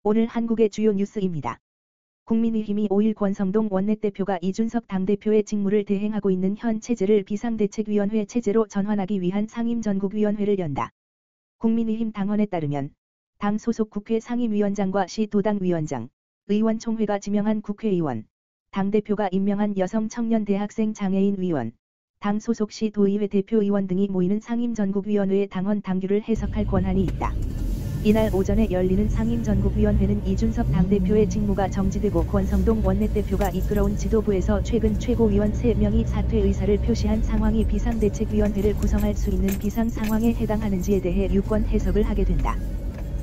오늘 한국의 주요 뉴스입니다. 국민의힘이 5일 권성동 원내대표가 이준석 당대표의 직무를 대행하고 있는 현 체제를 비상대책위원회 체제로 전환하기 위한 상임전국위원회를 연다. 국민의힘 당원에 따르면 당 소속 국회 상임위원장과 시도당위원장, 의원총회가 지명한 국회의원, 당대표가 임명한 여성 청년 대학생 장애인 위원, 당 소속 시도의회 대표의원 등이 모이는 상임전국위원회의 당원 당규를 해석할 권한이 있다. 이날 오전에 열리는 상임전국위원회는 이준석 당대표의 직무가 정지되고 권성동 원내대표가 이끌어온 지도부에서 최근 최고위원 3명이 사퇴 의사를 표시한 상황이 비상대책위원회를 구성할 수 있는 비상상황에 해당하는지에 대해 유권 해석을 하게 된다.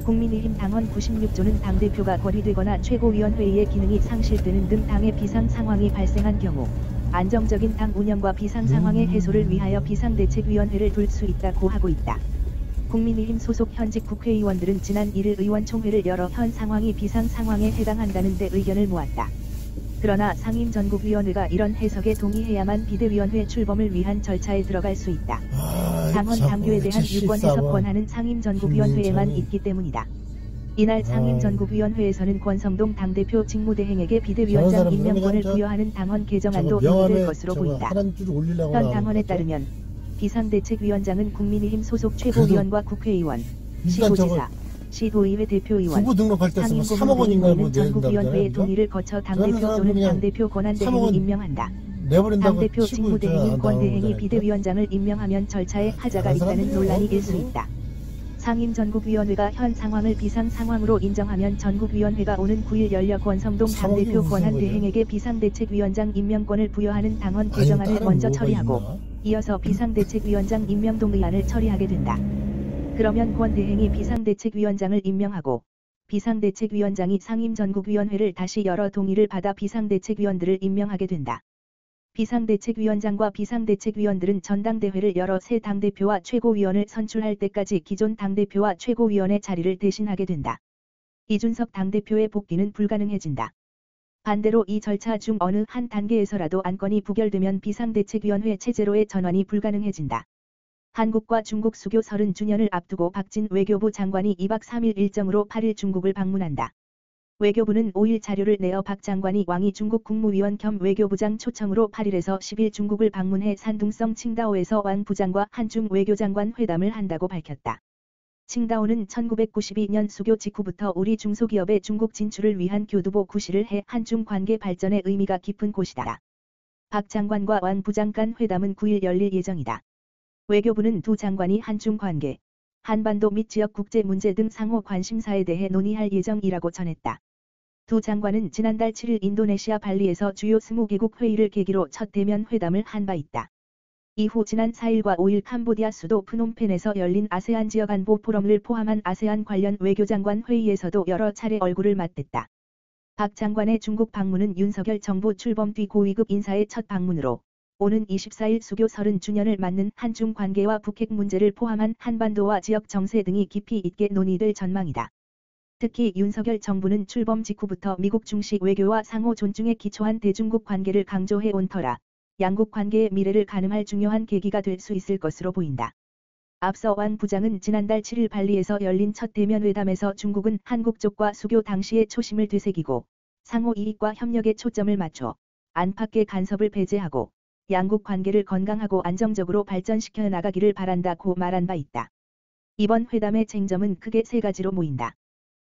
국민의힘 당원 96조는 당대표가 거리되거나 최고위원회의의 기능이 상실되는 등 당의 비상상황이 발생한 경우 안정적인 당 운영과 비상상황의 해소를 위하여 비상대책위원회를 둘 수 있다고 하고 있다. 국민의힘 소속 현직 국회의원들은 지난 1일 의원총회를 열어 현 상황이 비상상황에 해당한다는 데 의견을 모았다. 그러나 상임전국위원회가 이런 해석에 동의해야만 비대위원회 출범을 위한 절차에 들어갈 수 있다. 당원 당규에 대한 유권 해석 권한은 상임전국위원회에만 있기 때문이다. 이날 상임전국위원회에서는 권성동 당대표 직무대행에게 비대위원장 임명권을 부여하는 당원 개정안도 논의될 것으로 보인다. 현 당원에 따르면 비상대책위원장은 국민의힘 소속 최고위원과 국회의원, 시도지사, 시도의회 대표의원, 상임고문회는 전국위원회의 동의를 거쳐 당대표 또는 당대표 권한대행이 임명한다. 당대표 직무대행인 권대행이 비대위원장을 임명하면 절차에 하자가 있다는 논란이 일 수 있다. 상임전국위원회가 현 상황을 비상상황으로 인정하면 전국위원회가 오는 9일 열려 권성동 당대표 권한대행에게 비상대책위원장 임명권을 부여하는 당원 개정안을 먼저 처리하고 이어서 비상대책위원장 임명 동의안을 처리하게 된다. 그러면 권 대행이 비상대책위원장을 임명하고 비상대책위원장이 상임전국위원회를 다시 열어 동의를 받아 비상대책위원들을 임명하게 된다. 비상대책위원장과 비상대책위원들은 전당대회를 열어 새 당대표와 최고위원을 선출할 때까지 기존 당대표와 최고위원의 자리를 대신하게 된다. 이준석 당대표의 복귀는 불가능해진다. 반대로 이 절차 중 어느 한 단계에서라도 안건이 부결되면 비상대책위원회 체제로의 전환이 불가능해진다. 한국과 중국 수교 30주년을 앞두고 박진 외교부 장관이 2박 3일 일정으로 8일 중국을 방문한다. 외교부는 5일 자료를 내어 박 장관이 왕이 중국 국무위원 겸 외교부장 초청으로 8일에서 10일 중국을 방문해 산둥성 칭다오에서 왕 부장과 한중 외교장관 회담을 한다고 밝혔다. 칭다오는 1992년 수교 직후부터 우리 중소기업의 중국 진출을 위한 교두보 구실을 해 한중 관계 발전에 의미가 깊은 곳이다. 박 장관과 왕 부장 간 회담은 9일 열릴 예정이다. 외교부는 두 장관이 한중 관계, 한반도 및 지역 국제 문제 등 상호 관심사에 대해 논의할 예정이라고 전했다. 두 장관은 지난달 7일 인도네시아 발리에서 주요 20개국 회의를 계기로 첫 대면 회담을 한 바 있다. 이후 지난 4일과 5일 캄보디아 수도 프놈펜에서 열린 아세안 지역 안보 포럼을 포함한 아세안 관련 외교장관 회의에서도 여러 차례 얼굴을 맞댔다. 박 장관의 중국 방문은 윤석열 정부 출범 뒤 고위급 인사의 첫 방문으로 오는 24일 수교 30주년을 맞는 한중 관계와 북핵 문제를 포함한 한반도와 지역 정세 등이 깊이 있게 논의될 전망이다. 특히 윤석열 정부는 출범 직후부터 미국 중시 외교와 상호 존중에 기초한 대중국 관계를 강조해 온 터라 양국 관계의 미래를 가늠할 중요한 계기가 될 수 있을 것으로 보인다. 앞서 왕 부장은 지난달 7일 발리에서 열린 첫 대면 회담에서 중국은 한국 쪽과 수교 당시의 초심을 되새기고 상호 이익과 협력에 초점을 맞춰 안팎의 간섭을 배제하고 양국 관계를 건강하고 안정적으로 발전시켜 나가기를 바란다고 말한 바 있다. 이번 회담의 쟁점은 크게 세 가지로 모인다.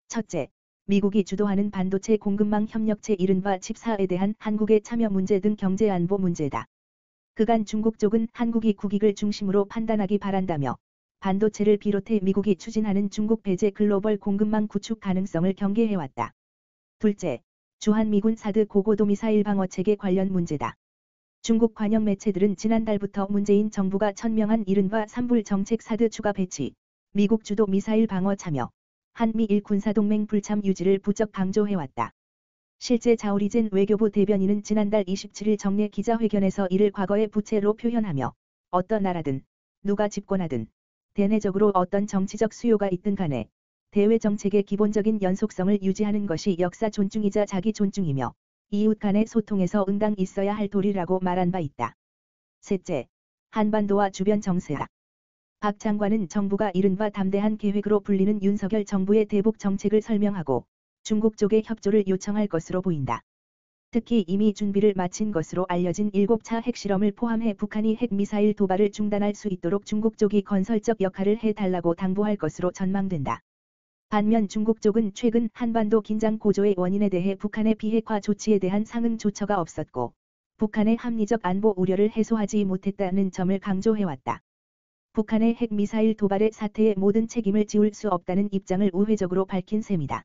첫째, 미국이 주도하는 반도체 공급망 협력체 이른바 칩4에 대한 한국의 참여 문제 등 경제안보 문제다. 그간 중국 쪽은 한국이 국익을 중심으로 판단하기 바란다며 반도체를 비롯해 미국이 추진하는 중국 배제 글로벌 공급망 구축 가능성을 경계해왔다. 둘째, 주한미군 사드 고고도 미사일 방어체계 관련 문제다. 중국 관영 매체들은 지난달부터 문재인 정부가 천명한 이른바 산불 정책 사드 추가 배치, 미국 주도 미사일 방어 참여, 한미일 군사동맹 불참 유지를 부쩍 강조해왔다. 실제 자오리젠 외교부 대변인은 지난달 27일 정례 기자회견에서 이를 과거의 부채로 표현하며 어떤 나라든 누가 집권하든 대내적으로 어떤 정치적 수요가 있든 간에 대외 정책의 기본적인 연속성을 유지하는 것이 역사 존중이자 자기 존중이며 이웃 간의 소통에서 응당 있어야 할 도리라고 말한 바 있다. 셋째, 한반도와 주변 정세다. 박 장관은 정부가 이른바 담대한 계획으로 불리는 윤석열 정부의 대북 정책을 설명하고 중국 쪽에 협조를 요청할 것으로 보인다. 특히 이미 준비를 마친 것으로 알려진 7차 핵실험을 포함해 북한이 핵미사일 도발을 중단할 수 있도록 중국 쪽이 건설적 역할을 해달라고 당부할 것으로 전망된다. 반면 중국 쪽은 최근 한반도 긴장 고조의 원인에 대해 북한의 비핵화 조치에 대한 상응 조처가 없었고 북한의 합리적 안보 우려를 해소하지 못했다는 점을 강조해왔다. 북한의 핵미사일 도발의 사태의 모든 책임을 지울 수 없다는 입장을 우회적으로 밝힌 셈이다.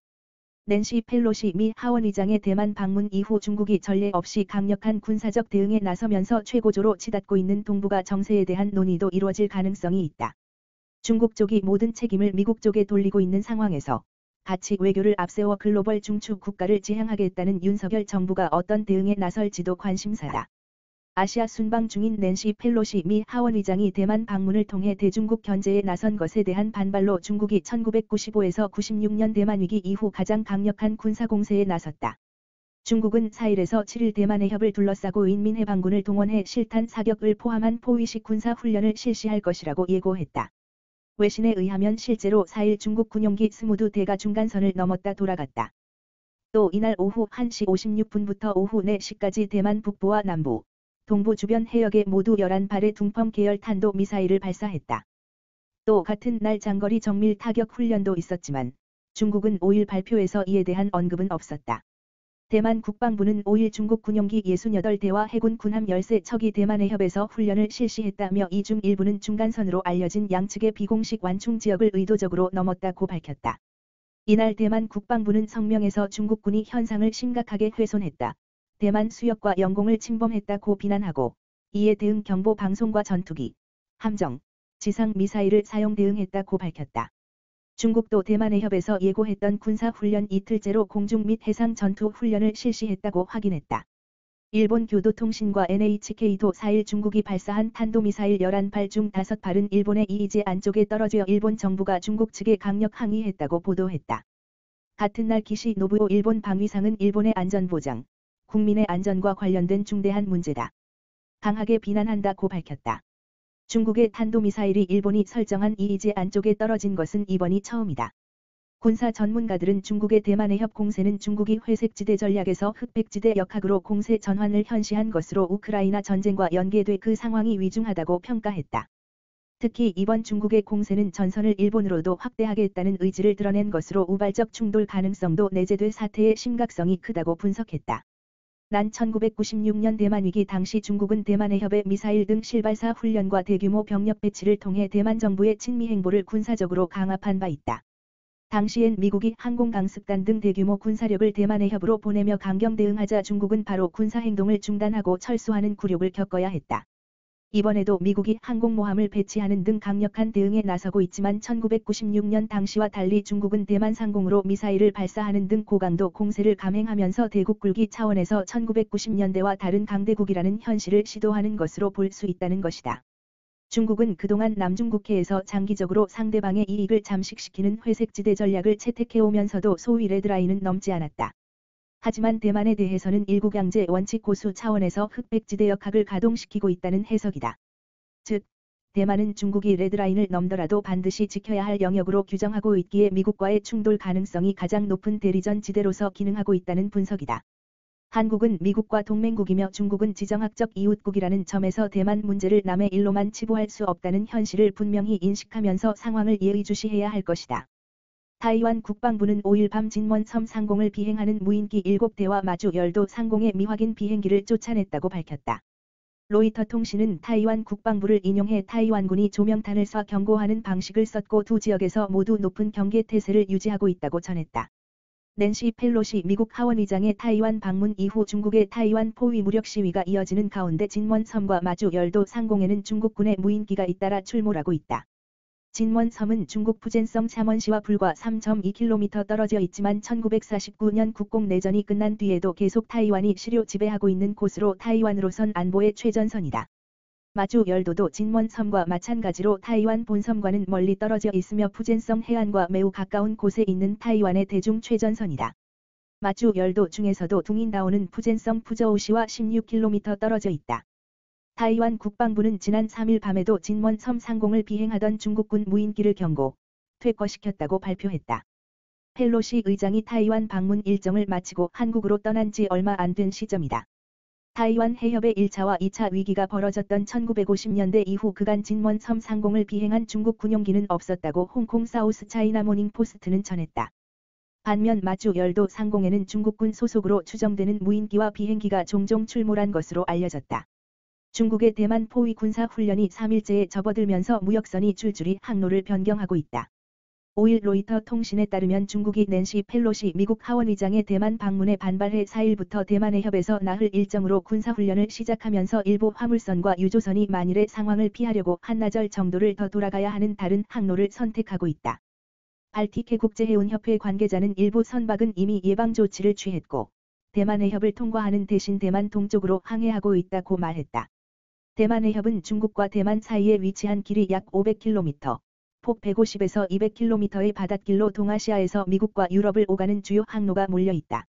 낸시 펠로시 미 하원의장의 대만 방문 이후 중국이 전례 없이 강력한 군사적 대응에 나서면서 최고조로 치닫고 있는 동북아 정세에 대한 논의도 이루어질 가능성이 있다. 중국 쪽이 모든 책임을 미국 쪽에 돌리고 있는 상황에서 가치 외교를 앞세워 글로벌 중추 국가를 지향하겠다는 윤석열 정부가 어떤 대응에 나설지도 관심사다. 아시아 순방 중인 낸시 펠로시 미 하원의장이 대만 방문을 통해 대중국 견제에 나선 것에 대한 반발로 중국이 1995에서 96년 대만 위기 이후 가장 강력한 군사 공세에 나섰다. 중국은 4일에서 7일 대만의 협을 둘러싸고 인민해방군을 동원해 실탄 사격을 포함한 포위식 군사 훈련을 실시할 것이라고 예고했다. 외신에 의하면 실제로 4일 중국 군용기 22대가 중간선을 넘었다 돌아갔다. 또 이날 오후 1시 56분부터 오후 4시까지 대만 북부와 남부, 동부 주변 해역에 모두 11발의 둥펑 계열 탄도 미사일을 발사했다. 또 같은 날 장거리 정밀 타격 훈련도 있었지만 중국은 5일 발표에서 이에 대한 언급은 없었다. 대만 국방부는 5일 중국 군용기 68대와 해군 군함 13척이 대만의 협에서 훈련을 실시했다며 이 중 일부는 중간선으로 알려진 양측의 비공식 완충 지역을 의도적으로 넘었다고 밝혔다. 이날 대만 국방부는 성명에서 중국군이 현상을 심각하게 훼손했다. 대만 수역과 영공을 침범했다고 비난하고 이에 대응 경보 방송과 전투기, 함정, 지상 미사일을 사용 대응했다고 밝혔다. 중국도 대만의 협에서 예고했던 군사훈련 이틀째로 공중 및 해상 전투 훈련을 실시했다고 확인했다. 일본 교도통신과 NHK도 4일 중국이 발사한 탄도미사일 11발 중 5발은 일본의 EEZ 안쪽에 떨어져 일본 정부가 중국 측에 강력 항의했다고 보도했다. 같은 날 기시 노부오 일본 방위상은 일본의 안전보장, 국민의 안전과 관련된 중대한 문제다. 강하게 비난한다고 밝혔다. 중국의 탄도미사일이 일본이 설정한 EEZ 안쪽에 떨어진 것은 이번이 처음이다. 군사 전문가들은 중국의 대만의 협 공세는 중국이 회색지대 전략에서 흑백지대 역학으로 공세 전환을 현시한 것으로 우크라이나 전쟁과 연계돼 그 상황이 위중하다고 평가했다. 특히 이번 중국의 공세는 전선을 일본으로도 확대하겠다는 의지를 드러낸 것으로 우발적 충돌 가능성도 내재돼 사태의 심각성이 크다고 분석했다. 난 1996년 대만 위기 당시 중국은 대만의 협의 미사일 등 실발사 훈련과 대규모 병력 배치를 통해 대만 정부의 친미 행보를 군사적으로 강압한 바 있다. 당시엔 미국이 항공 강습단 등 대규모 군사력을 대만의 협으로 보내며 강경 대응하자 중국은 바로 군사 행동을 중단하고 철수하는 굴욕을 겪어야 했다. 이번에도 미국이 항공모함을 배치하는 등 강력한 대응에 나서고 있지만 1996년 당시와 달리 중국은 대만 상공으로 미사일을 발사하는 등 고강도 공세를 감행하면서 대국 굴기 차원에서 1990년대와 다른 강대국이라는 현실을 시도하는 것으로 볼 수 있다는 것이다. 중국은 그동안 남중국해에서 장기적으로 상대방의 이익을 잠식시키는 회색지대 전략을 채택해오면서도 소위 레드라인은 넘지 않았다. 하지만 대만에 대해서는 일국양제 원칙 고수 차원에서 흑백지대 역학을 가동시키고 있다는 해석이다. 즉, 대만은 중국이 레드라인을 넘더라도 반드시 지켜야 할 영역으로 규정하고 있기에 미국과의 충돌 가능성이 가장 높은 대리전 지대로서 기능하고 있다는 분석이다. 한국은 미국과 동맹국이며 중국은 지정학적 이웃국이라는 점에서 대만 문제를 남의 일로만 치부할 수 없다는 현실을 분명히 인식하면서 상황을 예의주시해야 할 것이다. 타이완 국방부는 5일 밤 진먼섬 상공을 비행하는 무인기 7대와 마주 열도 상공의 미확인 비행기를 쫓아냈다고 밝혔다. 로이터 통신은 타이완 국방부를 인용해 타이완군이 조명탄을 쏴 경고하는 방식을 썼고 두 지역에서 모두 높은 경계 태세를 유지하고 있다고 전했다. 낸시 펠로시 미국 하원의장의 타이완 방문 이후 중국의 타이완 포위 무력 시위가 이어지는 가운데 진먼섬과 마주 열도 상공에는 중국군의 무인기가 잇따라 출몰하고 있다. 진먼섬은 중국 푸젠성 샤먼시와 불과 3.2km 떨어져 있지만 1949년 국공 내전이 끝난 뒤에도 계속 타이완이 시료 지배하고 있는 곳으로 타이완으로선 안보의 최전선이다. 마주 열도도 진먼섬과 마찬가지로 타이완 본섬과는 멀리 떨어져 있으며 푸젠성 해안과 매우 가까운 곳에 있는 타이완의 대중 최전선이다. 마주 열도 중에서도 둥인다오는 푸젠성 푸저우시와 16km 떨어져 있다. 타이완 국방부는 지난 3일 밤에도 진먼섬 상공을 비행하던 중국군 무인기를 경고, 퇴거시켰다고 발표했다. 펠로시 의장이 타이완 방문 일정을 마치고 한국으로 떠난 지 얼마 안 된 시점이다. 타이완 해협의 1차와 2차 위기가 벌어졌던 1950년대 이후 그간 진먼 섬 상공을 비행한 중국 군용기는 없었다고 홍콩 사우스 차이나 모닝 포스트는 전했다. 반면 마주 열도 상공에는 중국군 소속으로 추정되는 무인기와 비행기가 종종 출몰한 것으로 알려졌다. 중국의 대만 포위 군사 훈련이 3일째에 접어들면서 무역선이 줄줄이 항로를 변경하고 있다. 5일 로이터 통신에 따르면 중국이 낸시 펠로시 미국 하원의장의 대만 방문에 반발해 4일부터 대만 해협에서 나흘 일정으로 군사훈련을 시작하면서 일부 화물선과 유조선이 만일의 상황을 피하려고 한나절 정도를 더 돌아가야 하는 다른 항로를 선택하고 있다. 발틱해 국제해운협회 관계자는 일부 선박은 이미 예방 조치를 취했고 대만 해협을 통과하는 대신 대만 동쪽으로 항해하고 있다고 말했다. 대만 해협은 중국과 대만 사이에 위치한 길이 약 500km, 폭 150에서 200km의 바닷길로 동아시아에서 미국과 유럽을 오가는 주요 항로가 몰려 있다.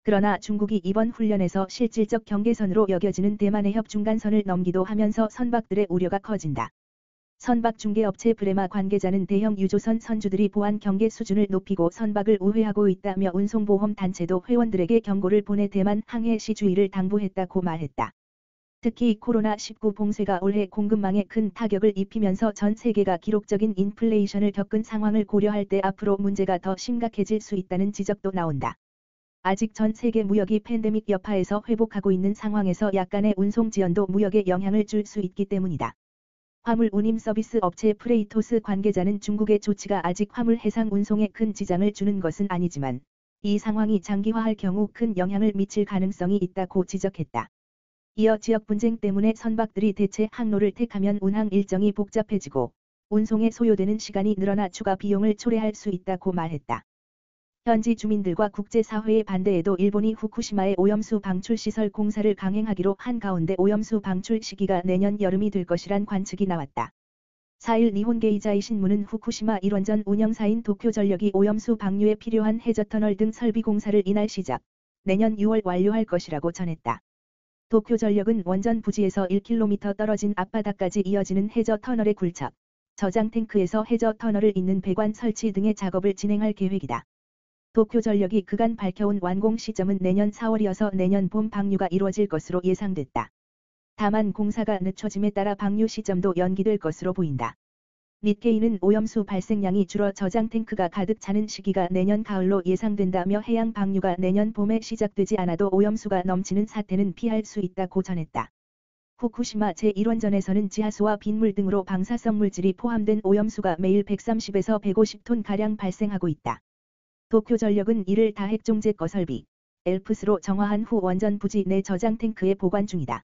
그러나 중국이 이번 훈련에서 실질적 경계선으로 여겨지는 대만 해협 중간선을 넘기도 하면서 선박들의 우려가 커진다. 선박 중개업체 브레마 관계자는 대형 유조선 선주들이 보안 경계 수준을 높이고 선박을 우회하고 있다며 운송보험 단체도 회원들에게 경고를 보내 대만 항해 시 주의를 당부했다고 말했다. 특히 코로나19 봉쇄가 올해 공급망에 큰 타격을 입히면서 전 세계가 기록적인 인플레이션을 겪은 상황을 고려할 때 앞으로 문제가 더 심각해질 수 있다는 지적도 나온다. 아직 전 세계 무역이 팬데믹 여파에서 회복하고 있는 상황에서 약간의 운송 지연도 무역에 영향을 줄 수 있기 때문이다. 화물 운임 서비스 업체 프레이토스 관계자는 중국의 조치가 아직 화물 해상 운송에 큰 지장을 주는 것은 아니지만 이 상황이 장기화할 경우 큰 영향을 미칠 가능성이 있다고 지적했다. 이어 지역 분쟁 때문에 선박들이 대체 항로를 택하면 운항 일정이 복잡해지고 운송에 소요되는 시간이 늘어나 추가 비용을 초래할 수 있다고 말했다. 현지 주민들과 국제사회의 반대에도 일본이 후쿠시마의 오염수 방출 시설 공사를 강행하기로 한 가운데 오염수 방출 시기가 내년 여름이 될 것이란 관측이 나왔다. 4일 니혼게이자이 신문은 후쿠시마 1원전 운영사인 도쿄전력이 오염수 방류에 필요한 해저터널 등 설비 공사를 이날 시작, 내년 6월 완료할 것이라고 전했다. 도쿄전력은 원전 부지에서 1km 떨어진 앞바다까지 이어지는 해저 터널의 굴착, 저장 탱크에서 해저 터널을 잇는 배관 설치 등의 작업을 진행할 계획이다. 도쿄전력이 그간 밝혀온 완공 시점은 내년 4월이어서 내년 봄 방류가 이루어질 것으로 예상됐다. 다만 공사가 늦춰짐에 따라 방류 시점도 연기될 것으로 보인다. 니케이는 오염수 발생량이 줄어 저장 탱크가 가득 차는 시기가 내년 가을로 예상된다며 해양 방류가 내년 봄에 시작되지 않아도 오염수가 넘치는 사태는 피할 수 있다고 전했다. 후쿠시마 제1원전에서는 지하수와 빗물 등으로 방사성 물질이 포함된 오염수가 매일 130에서 150톤가량 발생하고 있다. 도쿄전력은 이를 다핵종제 거설비, 엘프스로 정화한 후 원전 부지 내 저장 탱크에 보관 중이다.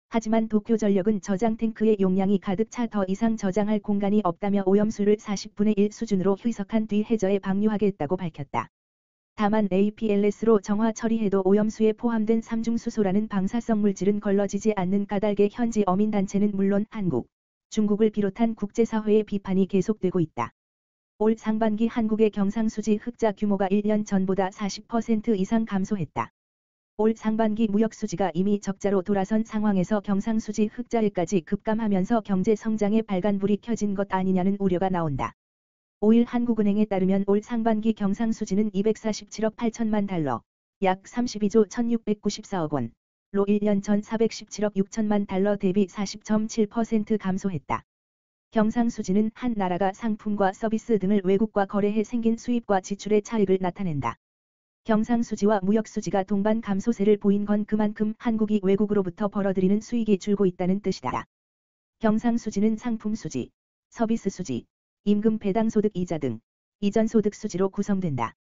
하지만 도쿄전력은 저장 탱크의 용량이 가득 차 더 이상 저장할 공간이 없다며 오염수를 40분의 1 수준으로 희석한 뒤 해저에 방류하겠다고 밝혔다. 다만 APLS로 정화 처리해도 오염수에 포함된 삼중수소라는 방사성 물질은 걸러지지 않는 까닭에 현지 어민단체는 물론 한국, 중국을 비롯한 국제사회의 비판이 계속되고 있다. 올 상반기 한국의 경상수지 흑자 규모가 1년 전보다 40% 이상 감소했다. 올 상반기 무역수지가 이미 적자로 돌아선 상황에서 경상수지 흑자에까지 급감하면서 경제 성장에 빨간불이 켜진 것 아니냐는 우려가 나온다. 5일 한국은행에 따르면 올 상반기 경상수지는 247억 8천만 달러, 약 32조 1694억 원로 1년 전 417억 6천만 달러 대비 40.7% 감소했다. 경상수지는 한 나라가 상품과 서비스 등을 외국과 거래해 생긴 수입과 지출의 차익을 나타낸다. 경상수지와 무역수지가 동반 감소세를 보인 건 그만큼 한국이 외국으로부터 벌어들이는 수익이 줄고 있다는 뜻이다. 경상수지는 상품수지, 서비스수지, 임금 배당소득 이자 등 이전소득 수지로 구성된다.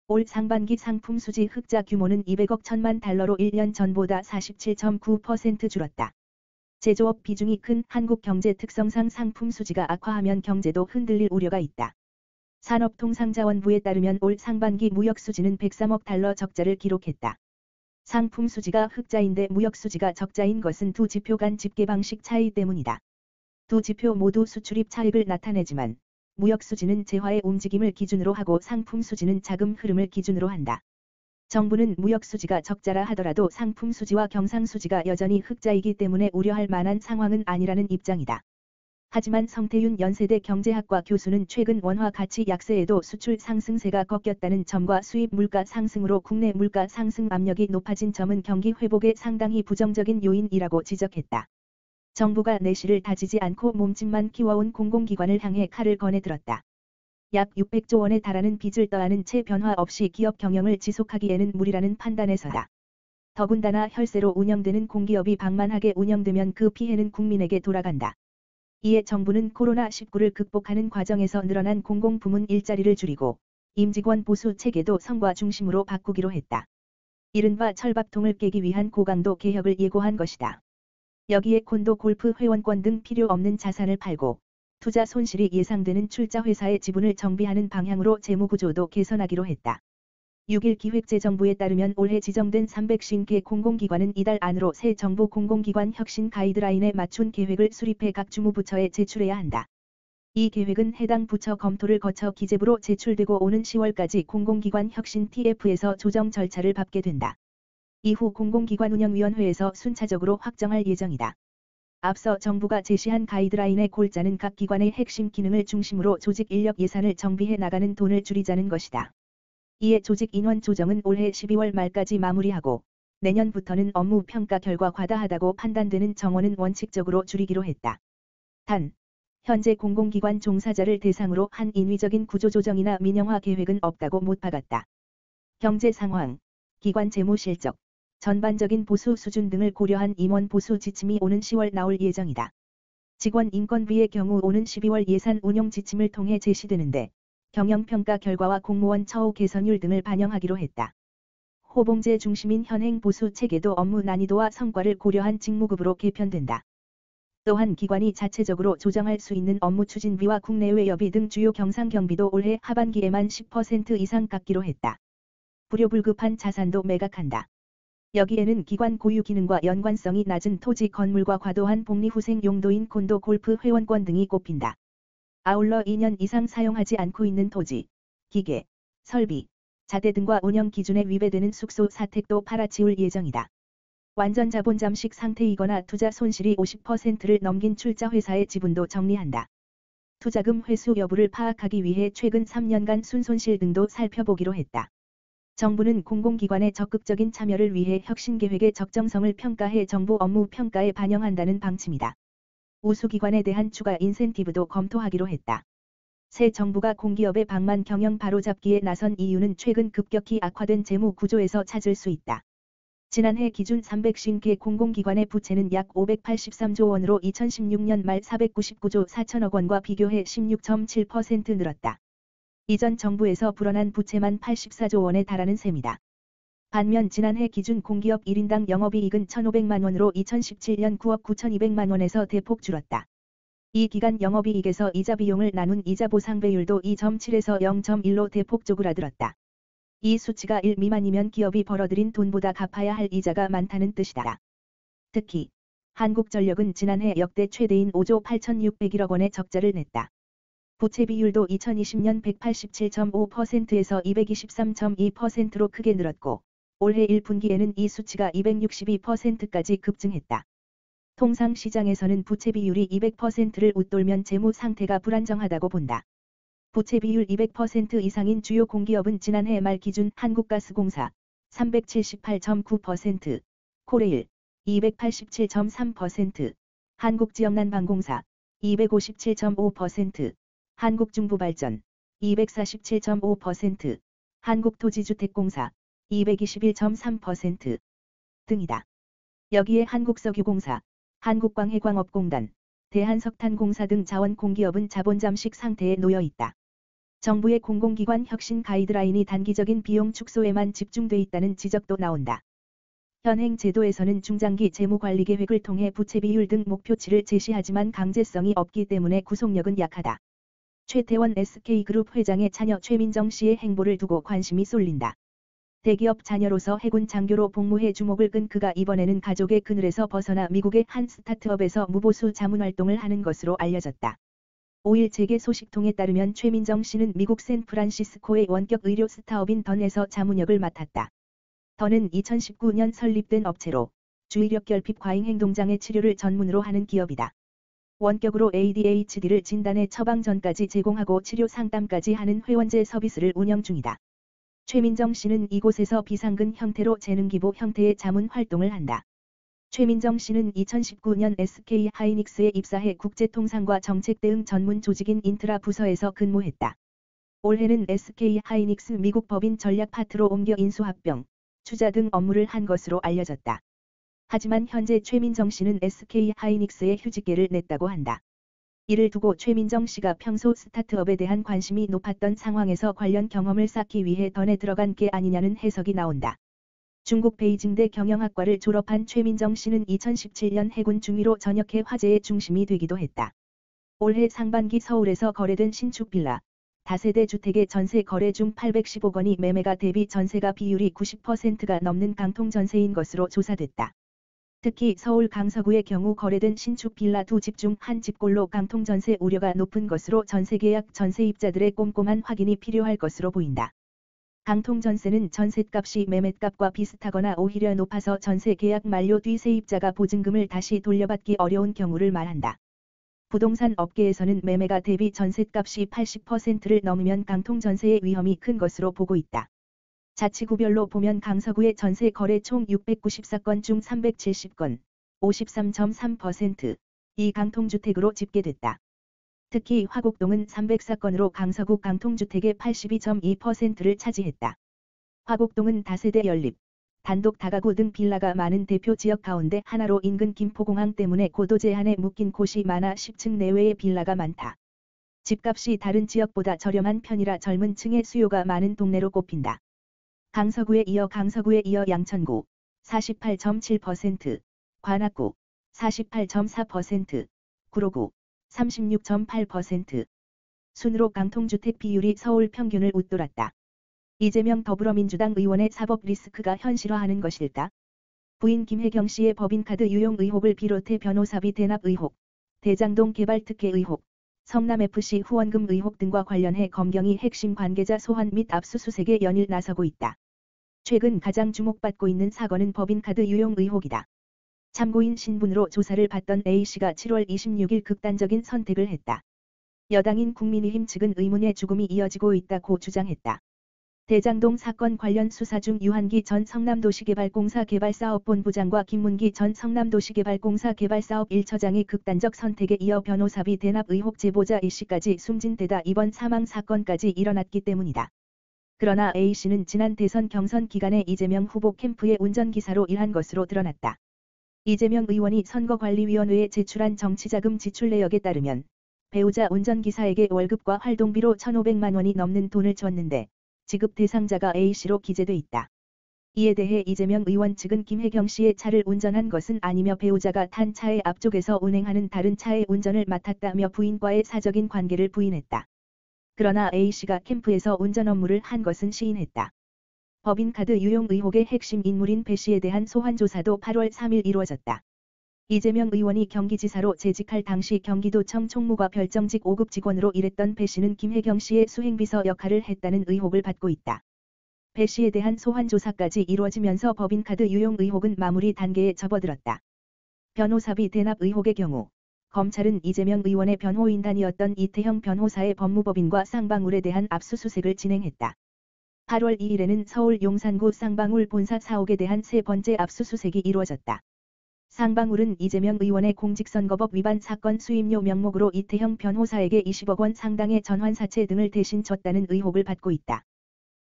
올 상반기 상품수지 흑자 규모는 200억 천만 달러로 1년 전보다 47.9% 줄었다. 제조업 비중이 큰 한국 경제 특성상 상품수지가 악화하면 경제도 흔들릴 우려가 있다. 산업통상자원부에 따르면 올 상반기 무역수지는 103억 달러 적자를 기록했다. 상품수지가 흑자인데 무역수지가 적자인 것은 두 지표 간 집계 방식 차이 때문이다. 두 지표 모두 수출입 차익을 나타내지만 무역수지는 재화의 움직임을 기준으로 하고 상품수지는 자금 흐름을 기준으로 한다. 정부는 무역수지가 적자라 하더라도 상품수지와 경상수지가 여전히 흑자이기 때문에 우려할 만한 상황은 아니라는 입장이다. 하지만 성태윤 연세대 경제학과 교수는 최근 원화 가치 약세에도 수출 상승세가 꺾였다는 점과 수입 물가 상승으로 국내 물가 상승 압력이 높아진 점은 경기 회복에 상당히 부정적인 요인이라고 지적했다. 정부가 내실을 다지지 않고 몸집만 키워온 공공기관을 향해 칼을 거내들었다. 약 600조 원에 달하는 빚을 떠안은 채 변화 없이 기업 경영을 지속하기에는 무리라는 판단에서다. 더군다나 혈세로 운영되는 공기업이 방만하게 운영되면 그 피해는 국민에게 돌아간다. 이에 정부는 코로나19를 극복하는 과정에서 늘어난 공공부문 일자리를 줄이고 임직원 보수 체계도 성과 중심으로 바꾸기로 했다. 이른바 철밥통을 깨기 위한 고강도 개혁을 예고한 것이다. 여기에 콘도 골프 회원권 등 필요 없는 자산을 팔고 투자 손실이 예상되는 출자 회사의 지분을 정비하는 방향으로 재무구조도 개선하기로 했다. 6일 기획재정부에 따르면 올해 지정된 350개 공공기관은 이달 안으로 새 정부 공공기관 혁신 가이드라인에 맞춘 계획을 수립해 각 주무부처에 제출해야 한다. 이 계획은 해당 부처 검토를 거쳐 기재부로 제출되고 오는 10월까지 공공기관 혁신 TF에서 조정 절차를 밟게 된다. 이후 공공기관운영위원회에서 순차적으로 확정할 예정이다. 앞서 정부가 제시한 가이드라인의 골자는 각 기관의 핵심 기능을 중심으로 조직 인력 예산을 정비해 나가는 돈을 줄이자는 것이다. 이에 조직 인원 조정은 올해 12월 말까지 마무리하고 내년부터는 업무 평가 결과 과다하다고 판단되는 정원은 원칙적으로 줄이기로 했다. 단, 현재 공공기관 종사자를 대상으로 한 인위적인 구조조정이나 민영화 계획은 없다고 못 박았다. 경제 상황, 기관 재무 실적, 전반적인 보수 수준 등을 고려한 임원 보수 지침이 오는 10월 나올 예정이다. 직원 인건비의 경우 오는 12월 예산 운용 지침을 통해 제시되는데 경영평가 결과와 공무원 처우 개선율 등을 반영하기로 했다. 호봉제 중심인 현행 보수 체계도 업무 난이도와 성과를 고려한 직무급으로 개편된다. 또한 기관이 자체적으로 조정할 수 있는 업무 추진비와 국내외 여비 등 주요 경상 경비도 올해 하반기에만 10% 이상 깎기로 했다. 불효불급한 자산도 매각한다. 여기에는 기관 고유 기능과 연관성이 낮은 토지 건물과 과도한 복리후생 용도인 콘도 골프 회원권 등이 꼽힌다. 아울러 2년 이상 사용하지 않고 있는 토지, 기계, 설비, 자재 등과 운영 기준에 위배되는 숙소 사택도 팔아치울 예정이다. 완전 자본 잠식 상태이거나 투자 손실이 50%를 넘긴 출자 회사의 지분도 정리한다. 투자금 회수 여부를 파악하기 위해 최근 3년간 순손실 등도 살펴보기로 했다. 정부는 공공기관의 적극적인 참여를 위해 혁신계획의 적정성을 평가해 정부 업무 평가에 반영한다는 방침이다. 우수기관에 대한 추가 인센티브도 검토하기로 했다. 새 정부가 공기업의 방만 경영 바로잡기에 나선 이유는 최근 급격히 악화된 재무 구조에서 찾을 수 있다. 지난해 기준 350개 공공기관의 부채는 약 583조 원으로 2016년 말 499조 4천억 원과 비교해 16.7% 늘었다. 이전 정부에서 불어난 부채만 84조 원에 달하는 셈이다. 반면 지난해 기준 공기업 1인당 영업이익은 1,500만 원으로 2017년 9억 9,200만 원에서 대폭 줄었다. 이 기간 영업이익에서 이자 비용을 나눈 이자 보상 배율도 2.7에서 0.1로 대폭 쪼그라들었다. 이 수치가 1 미만이면 기업이 벌어들인 돈보다 갚아야 할 이자가 많다는 뜻이다. 특히 한국전력은 지난해 역대 최대인 5조 8,600일억 원의 적자를 냈다. 부채 비율도 2020년 187.5%에서 223.2%로 크게 늘었고 올해 1분기에는 이 수치가 262%까지 급증했다. 통상 시장에서는 부채 비율이 200%를 웃돌면 재무 상태가 불안정하다고 본다. 부채 비율 200% 이상인 주요 공기업은 지난해 말 기준 한국가스공사 378.9%, 코레일 287.3%, 한국지역난방공사 257.5%, 한국중부발전 247.5%, 한국토지주택공사 221.3% 등이다. 여기에 한국석유공사, 한국광해광업공단, 대한석탄공사 등 자원공기업은 자본잠식 상태에 놓여 있다. 정부의 공공기관 혁신 가이드라인이 단기적인 비용 축소에만 집중돼 있다는 지적도 나온다. 현행 제도에서는 중장기 재무관리 계획을 통해 부채 비율 등 목표치를 제시하지만 강제성이 없기 때문에 구속력은 약하다. 최태원 SK그룹 회장의 자녀 최민정 씨의 행보를 두고 관심이 쏠린다. 대기업 자녀로서 해군 장교로 복무해 주목을 끈 그가 이번에는 가족의 그늘에서 벗어나 미국의 한 스타트업에서 무보수 자문활동을 하는 것으로 알려졌다. 5일 재계 소식통에 따르면 최민정 씨는 미국 샌프란시스코의 원격 의료 스타트업인 던에서 자문역을 맡았다. 던은 2019년 설립된 업체로 주의력 결핍 과잉 행동장애 치료를 전문으로 하는 기업이다. 원격으로 ADHD를 진단해 처방 전까지 제공하고 치료 상담까지 하는 회원제 서비스를 운영 중이다. 최민정 씨는 이곳에서 비상근 형태로 재능기부 형태의 자문 활동을 한다. 최민정 씨는 2019년 SK 하이닉스에 입사해 국제통상과 정책대응 전문 조직인 인트라 부서에서 근무했다. 올해는 SK 하이닉스 미국 법인 전략 파트로 옮겨 인수합병, 투자 등 업무를 한 것으로 알려졌다. 하지만 현재 최민정 씨는 SK 하이닉스에 휴직계를 냈다고 한다. 이를 두고 최민정 씨가 평소 스타트업에 대한 관심이 높았던 상황에서 관련 경험을 쌓기 위해 던에 들어간 게 아니냐는 해석이 나온다. 중국 베이징대 경영학과를 졸업한 최민정 씨는 2017년 해군 중위로 전역해 화제의 중심이 되기도 했다. 올해 상반기 서울에서 거래된 신축 빌라, 다세대 주택의 전세 거래 중 815건이 매매가 대비 전세가 비율이 90%가 넘는 강통 전세인 것으로 조사됐다. 특히 서울 강서구의 경우 거래된 신축 빌라 2집 중 한 집꼴로 강통 전세 우려가 높은 것으로 전세계약 전세입자들의 꼼꼼한 확인이 필요할 것으로 보인다. 강통 전세는 전셋값이 매매값과 비슷하거나 오히려 높아서 전세 계약 만료 뒤 세입자가 보증금을 다시 돌려받기 어려운 경우를 말한다. 부동산 업계에서는 매매가 대비 전셋값이 80%를 넘으면 강통 전세의 위험이 큰 것으로 보고 있다. 자치구별로 보면 강서구의 전세 거래 총 694건 중 370건, 53.3%이 강통주택으로 집계됐다. 특히 화곡동은 304건으로 강서구 강통주택의 82.2%를 차지했다. 화곡동은 다세대 연립, 단독 다가구 등 빌라가 많은 대표 지역 가운데 하나로 인근 김포공항 때문에 고도 제한에 묶인 곳이 많아 10층 내외의 빌라가 많다. 집값이 다른 지역보다 저렴한 편이라 젊은 층의 수요가 많은 동네로 꼽힌다. 강서구에 이어 양천구 48.7%, 관악구 48.4%, 구로구 36.8%. 순으로 강통주택 비율이 서울 평균을 웃돌았다. 이재명 더불어민주당 의원의 사법 리스크가 현실화하는 것일까? 부인 김혜경 씨의 법인카드 유용 의혹을 비롯해 변호사비 대납 의혹, 대장동 개발 특혜 의혹, 성남FC 후원금 의혹 등과 관련해 검경이 핵심 관계자 소환 및 압수수색에 연일 나서고 있다. 최근 가장 주목받고 있는 사건은 법인카드 유용 의혹이다. 참고인 신분으로 조사를 받던 A씨가 7월 26일 극단적인 선택을 했다. 여당인 국민의힘 측은 의문의 죽음이 이어지고 있다고 주장했다. 대장동 사건 관련 수사 중 유한기 전 성남도시개발공사 개발사업본부장과 김문기 전 성남도시개발공사 개발사업 1처장의 극단적 선택에 이어 변호사비 대납 의혹 제보자 A씨까지 숨진 데다 이번 사망 사건까지 일어났기 때문이다. 그러나 A씨는 지난 대선 경선 기간에 이재명 후보 캠프의 운전기사로 일한 것으로 드러났다. 이재명 의원이 선거관리위원회에 제출한 정치자금 지출 내역에 따르면 배우자 운전기사에게 월급과 활동비로 1,500만 원이 넘는 돈을 줬는데 지급 대상자가 A씨로 기재돼 있다. 이에 대해 이재명 의원 측은 김혜경 씨의 차를 운전한 것은 아니며 배우자가 탄 차의 앞쪽에서 운행하는 다른 차의 운전을 맡았다며 부인과의 사적인 관계를 부인했다. 그러나 A씨가 캠프에서 운전 업무를 한 것은 시인했다. 법인카드 유용 의혹의 핵심 인물인 배씨에 대한 소환 조사도 8월 3일 이루어졌다. 이재명 의원이 경기지사로 재직할 당시 경기도청 총무과 별정직 5급 직원으로 일했던 배씨는 김혜경 씨의 수행비서 역할을 했다는 의혹을 받고 있다. 배씨에 대한 소환 조사까지 이루어지면서 법인카드 유용 의혹은 마무리 단계에 접어들었다. 변호사비 대납 의혹의 경우 검찰은 이재명 의원의 변호인단이었던 이태형 변호사의 법무법인과 쌍방울에 대한 압수수색을 진행했다. 8월 2일에는 서울 용산구 쌍방울 본사 사옥에 대한 세 번째 압수수색이 이루어졌다. 쌍방울은 이재명 의원의 공직선거법 위반 사건 수임료 명목으로 이태형 변호사에게 20억 원 상당의 전환사채 등을 대신 졌다는 의혹을 받고 있다.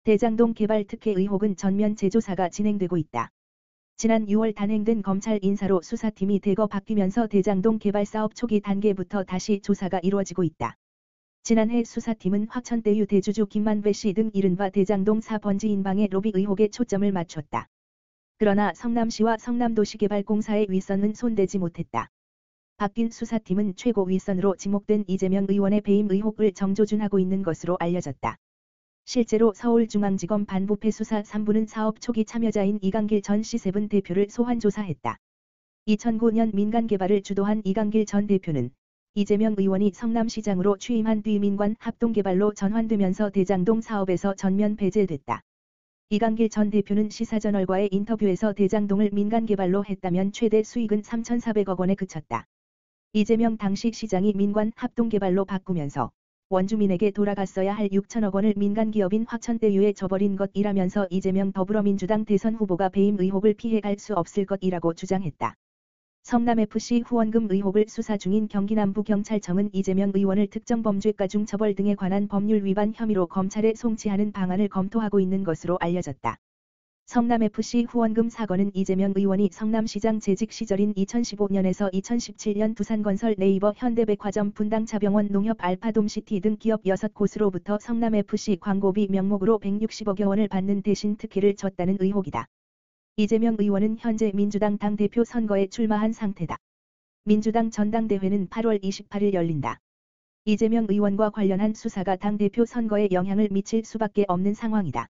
대장동 개발 특혜 의혹은 전면 재조사가 진행되고 있다. 지난 6월 단행된 검찰 인사로 수사팀이 대거 바뀌면서 대장동 개발 사업 초기 단계부터 다시 조사가 이루어지고 있다. 지난해 수사팀은 화천대유 대주주 김만배 씨 등 이른바 대장동 4번지 인방의 로비 의혹에 초점을 맞췄다. 그러나 성남시와 성남도시개발공사의 윗선은 손대지 못했다. 바뀐 수사팀은 최고 윗선으로 지목된 이재명 의원의 배임 의혹을 정조준하고 있는 것으로 알려졌다. 실제로 서울중앙지검 반부패 수사 3부는 사업 초기 참여자인 이강길 전 C7 대표를 소환 조사했다. 2009년 민간개발을 주도한 이강길 전 대표는 이재명 의원이 성남시장으로 취임한 뒤 민관 합동개발로 전환되면서 대장동 사업에서 전면 배제됐다. 이강길 전 대표는 시사저널과의 인터뷰에서 대장동을 민간개발로 했다면 최대 수익은 3,400억 원에 그쳤다. 이재명 당시 시장이 민관 합동개발로 바꾸면서 원주민에게 돌아갔어야 할 6천억 원을 민간기업인 화천대유에 줘버린 것이라면서 이재명 더불어민주당 대선 후보가 배임 의혹을 피해갈 수 없을 것이라고 주장했다. 성남FC 후원금 의혹을 수사 중인 경기남부경찰청은 이재명 의원을 특정범죄가중 처벌 등에 관한 법률 위반 혐의로 검찰에 송치하는 방안을 검토하고 있는 것으로 알려졌다. 성남FC 후원금 사건은 이재명 의원이 성남시장 재직 시절인 2015년에서 2017년 두산건설, 네이버, 현대백화점, 분당차병원, 농협, 알파돔시티 등 기업 6곳으로부터 성남FC 광고비 명목으로 160억여 원을 받는 대신 특혜를 줬다는 의혹이다. 이재명 의원은 현재 민주당 당대표 선거에 출마한 상태다. 민주당 전당대회는 8월 28일 열린다. 이재명 의원과 관련한 수사가 당대표 선거에 영향을 미칠 수밖에 없는 상황이다.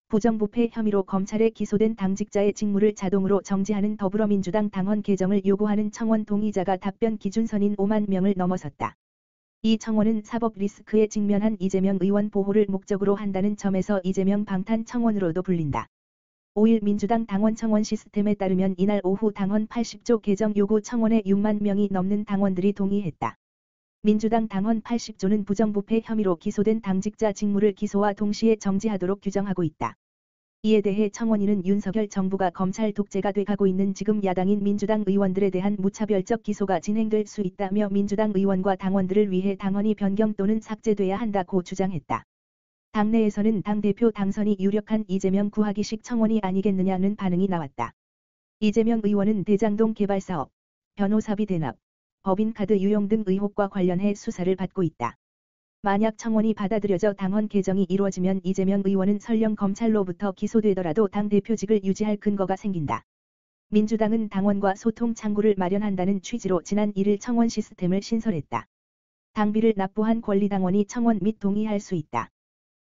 부정부패 혐의로 검찰에 기소된 당직자의 직무를 자동으로 정지하는 더불어민주당 당원 개정을 요구하는 청원 동의자가 답변 기준선인 5만 명을 넘어섰다. 이 청원은 사법 리스크에 직면한 이재명 의원 보호를 목적으로 한다는 점에서 이재명 방탄 청원으로도 불린다. 5일 민주당 당원 청원 시스템에 따르면 이날 오후 당원 80조 개정 요구 청원에 6만 명이 넘는 당원들이 동의했다. 민주당 당원 80조는 부정부패 혐의로 기소된 당직자 직무를 기소와 동시에 정지하도록 규정하고 있다. 이에 대해 청원인은 윤석열 정부가 검찰 독재가 돼가고 있는 지금 야당인 민주당 의원들에 대한 무차별적 기소가 진행될 수 있다며 민주당 의원과 당원들을 위해 당원이 변경 또는 삭제돼야 한다고 주장했다. 당내에서는 당대표 당선이 유력한 이재명 구하기식 청원이 아니겠느냐는 반응이 나왔다. 이재명 의원은 대장동 개발사업, 변호사비 대납, 법인카드 유용 등 의혹과 관련해 수사를 받고 있다. 만약 청원이 받아들여져 당원 개정이 이루어지면 이재명 의원은 설령 검찰로부터 기소되더라도 당대표직을 유지할 근거가 생긴다. 민주당은 당원과 소통 창구를 마련한다는 취지로 지난 1일 청원 시스템을 신설했다. 당비를 납부한 권리당원이 청원 및 동의할 수 있다.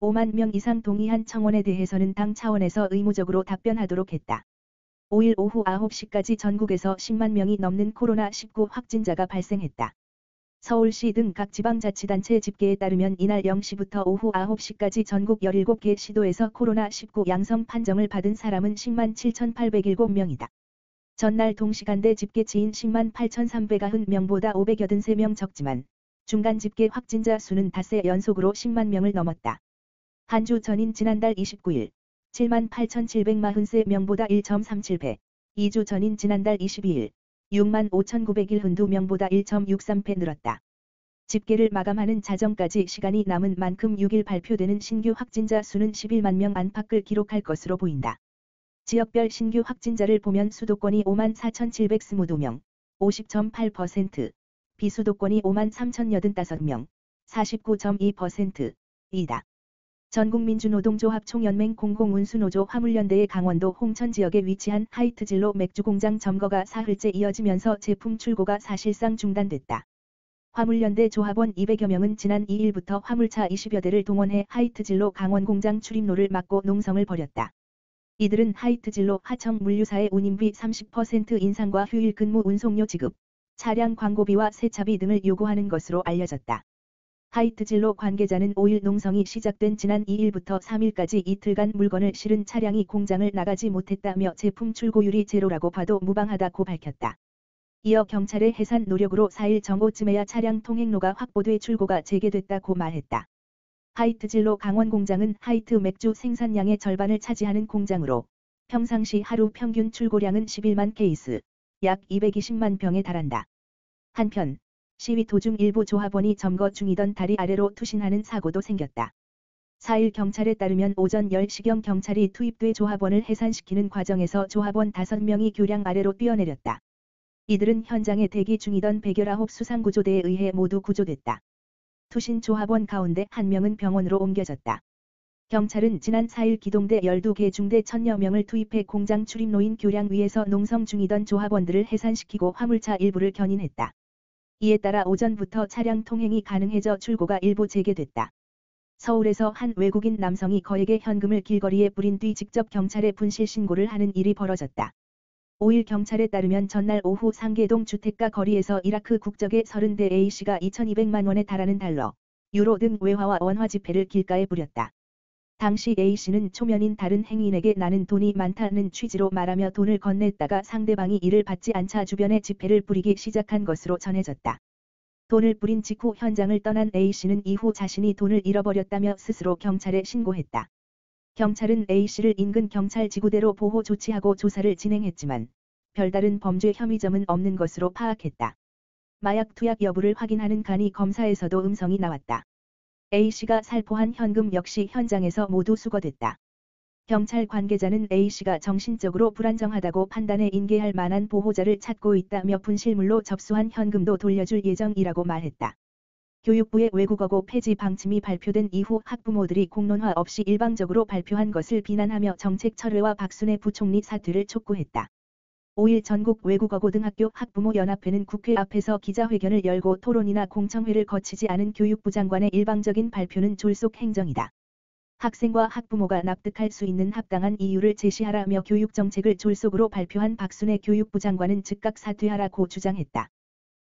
5만 명 이상 동의한 청원에 대해서는 당 차원에서 의무적으로 답변하도록 했다. 5일 오후 9시까지 전국에서 10만 명이 넘는 코로나19 확진자가 발생했다. 서울시 등 각 지방자치단체 집계에 따르면 이날 0시부터 오후 9시까지 전국 17개 시도에서 코로나19 양성 판정을 받은 사람은 10만 7,807명이다. 전날 동시간대 집계치인 10만 8,390명보다 583명 적지만 중간 집계 확진자 수는 닷새 연속으로 10만 명을 넘었다. 한 주 전인 지난달 29일 7만 8,743명보다 1.37배, 2주 전인 지난달 22일 6만 5,912명보다 1.63배 늘었다. 집계를 마감하는 자정까지 시간이 남은 만큼 6일 발표되는 신규 확진자 수는 11만 명 안팎을 기록할 것으로 보인다. 지역별 신규 확진자를 보면 수도권이 5만 4,722명, 50.8%, 비수도권이 5만 3,085명, 49.2%이다. 전국민주노동조합 총연맹 공공운수노조 화물연대의 강원도 홍천 지역에 위치한 하이트진로 맥주공장 점거가 사흘째 이어지면서 제품 출고가 사실상 중단됐다. 화물연대 조합원 200여 명은 지난 2일부터 화물차 20여 대를 동원해 하이트진로 강원공장 출입로를 막고 농성을 벌였다. 이들은 하이트진로 하청 물류사의 운임비 30% 인상과 휴일 근무 운송료 지급, 차량 광고비와 세차비 등을 요구하는 것으로 알려졌다. 하이트진로 관계자는 5일 농성이 시작된 지난 2일부터 3일까지 이틀간 물건을 실은 차량이 공장을 나가지 못했다며 제품 출고율이 제로라고 봐도 무방하다고 밝혔다. 이어 경찰의 해산 노력으로 4일 정오쯤에야 차량 통행로가 확보돼 출고가 재개됐다고 말했다. 하이트진로 강원공장은 하이트 맥주 생산량의 절반을 차지하는 공장으로 평상시 하루 평균 출고량은 11만 케이스, 약 220만 병에 달한다. 한편 시위 도중 일부 조합원이 점거 중이던 다리 아래로 투신하는 사고도 생겼다. 4일 경찰에 따르면 오전 10시경 경찰이 투입돼 조합원을 해산시키는 과정에서 조합원 5명이 교량 아래로 뛰어내렸다. 이들은 현장에 대기 중이던 119 수상구조대에 의해 모두 구조됐다. 투신 조합원 가운데 1명은 병원으로 옮겨졌다. 경찰은 지난 4일 기동대 12개 중대 1000여 명을 투입해 공장 출입로인 교량 위에서 농성 중이던 조합원들을 해산시키고 화물차 일부를 견인했다. 이에 따라 오전부터 차량 통행이 가능해져 출고가 일부 재개됐다. 서울에서 한 외국인 남성이 거액의 현금을 길거리에 뿌린 뒤 직접 경찰에 분실 신고를 하는 일이 벌어졌다. 5일 경찰에 따르면 전날 오후 상계동 주택가 거리에서 이라크 국적의 30대 A씨가 2,200만 원에 달하는 달러, 유로 등 외화와 원화 지폐를 길가에 뿌렸다. 당시 A씨는 초면인 다른 행인에게 나는 돈이 많다는 취지로 말하며 돈을 건넸다가 상대방이 이를 받지 않자 주변에 지폐를 뿌리기 시작한 것으로 전해졌다. 돈을 뿌린 직후 현장을 떠난 A씨는 이후 자신이 돈을 잃어버렸다며 스스로 경찰에 신고했다. 경찰은 A씨를 인근 경찰지구대로 보호 조치하고 조사를 진행했지만 별다른 범죄 혐의점은 없는 것으로 파악했다. 마약 투약 여부를 확인하는 간이 검사에서도 음성이 나왔다. A씨가 살포한 현금 역시 현장에서 모두 수거됐다. 경찰 관계자는 A씨가 정신적으로 불안정하다고 판단해 인계할 만한 보호자를 찾고 있다며 분실물로 접수한 현금도 돌려줄 예정이라고 말했다. 교육부의 외국어고 폐지 방침이 발표된 이후 학부모들이 공론화 없이 일방적으로 발표한 것을 비난하며 정책 철회와 박순애 부총리 사퇴를 촉구했다. 5일 전국 외국어고등학교 학부모연합회는 국회 앞에서 기자회견을 열고 토론이나 공청회를 거치지 않은 교육부 장관의 일방적인 발표는 졸속 행정이다. 학생과 학부모가 납득할 수 있는 합당한 이유를 제시하라며 교육정책을 졸속으로 발표한 박순애 교육부 장관은 즉각 사퇴하라고 주장했다.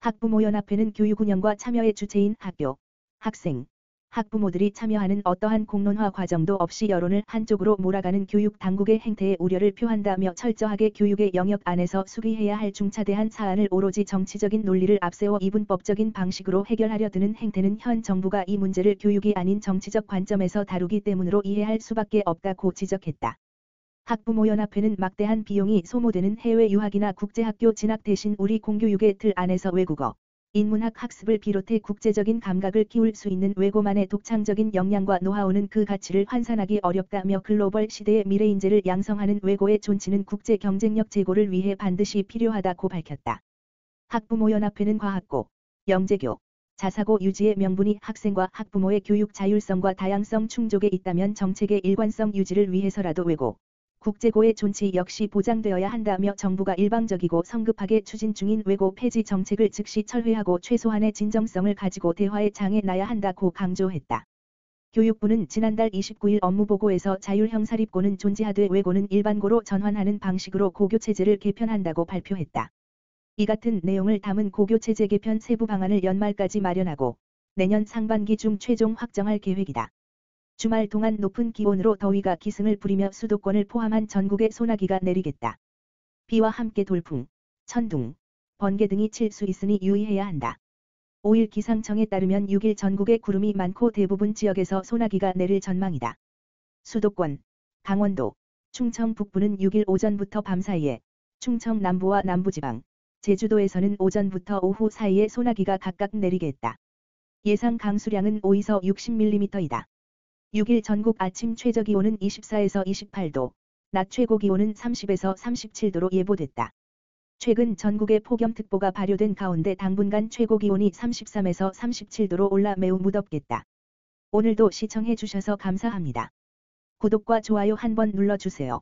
학부모연합회는 교육 운영과 참여의 주체인 학교, 학생, 학부모들이 참여하는 어떠한 공론화 과정도 없이 여론을 한쪽으로 몰아가는 교육 당국의 행태에 우려를 표한다며 철저하게 교육의 영역 안에서 수기해야 할 중차대한 사안을 오로지 정치적인 논리를 앞세워 이분법적인 방식으로 해결하려 드는 행태는 현 정부가 이 문제를 교육이 아닌 정치적 관점에서 다루기 때문으로 이해할 수밖에 없다고 지적했다. 학부모연합회는 막대한 비용이 소모되는 해외 유학이나 국제학교 진학 대신 우리 공교육의 틀 안에서 외국어, 인문학 학습을 비롯해 국제적인 감각을 키울 수 있는 외고만의 독창적인 역량과 노하우는 그 가치를 환산하기 어렵다며 글로벌 시대의 미래인재를 양성하는 외고의 존치는 국제 경쟁력 제고를 위해 반드시 필요하다고 밝혔다. 학부모연합회는 과학고, 영재교, 자사고 유지의 명분이 학생과 학부모의 교육 자율성과 다양성 충족에 있다면 정책의 일관성 유지를 위해서라도 외고, 국제고의 존치 역시 보장되어야 한다며 정부가 일방적이고 성급하게 추진 중인 외고 폐지 정책을 즉시 철회하고 최소한의 진정성을 가지고 대화의 장에 놔야 한다고 강조했다. 교육부는 지난달 29일 업무보고에서 자율형 사립고는 존재하되 외고는 일반고로 전환하는 방식으로 고교체제를 개편한다고 발표했다. 이 같은 내용을 담은 고교체제 개편 세부 방안을 연말까지 마련하고 내년 상반기 중 최종 확정할 계획이다. 주말 동안 높은 기온으로 더위가 기승을 부리며 수도권을 포함한 전국에 소나기가 내리겠다. 비와 함께 돌풍, 천둥, 번개 등이 칠 수 있으니 유의해야 한다. 5일 기상청에 따르면 6일 전국에 구름이 많고 대부분 지역에서 소나기가 내릴 전망이다. 수도권, 강원도, 충청 북부는 6일 오전부터 밤 사이에, 충청 남부와 남부지방, 제주도에서는 오전부터 오후 사이에 소나기가 각각 내리겠다. 예상 강수량은 5에서 60mm이다. 6일 전국 아침 최저기온은 24에서 28도, 낮 최고기온은 30에서 37도로 예보됐다. 최근 전국에 폭염특보가 발효된 가운데 당분간 최고기온이 33에서 37도로 올라 매우 무덥겠다. 오늘도 시청해 주셔서 감사합니다. 구독과 좋아요 한번 눌러주세요.